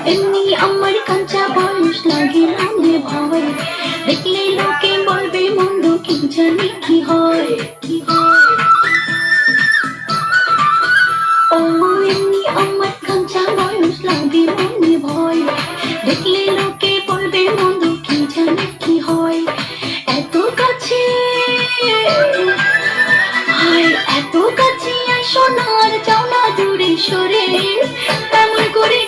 এমনি আমার কাঁচা বয়স লাগে মনে ভয়, দেখলে লোকে বলবে মন্দ, কি জানি কি হয় কি হয়। ও এমনি আমার কাঁচা বয়স লাগে মনে ভয়, দেখলে লোকে বলবে মন্দ, কি জানি কি হয়। এত কাছে হায়, এত কাছে আসো না আর যাও না দূরে সরে, এমন করে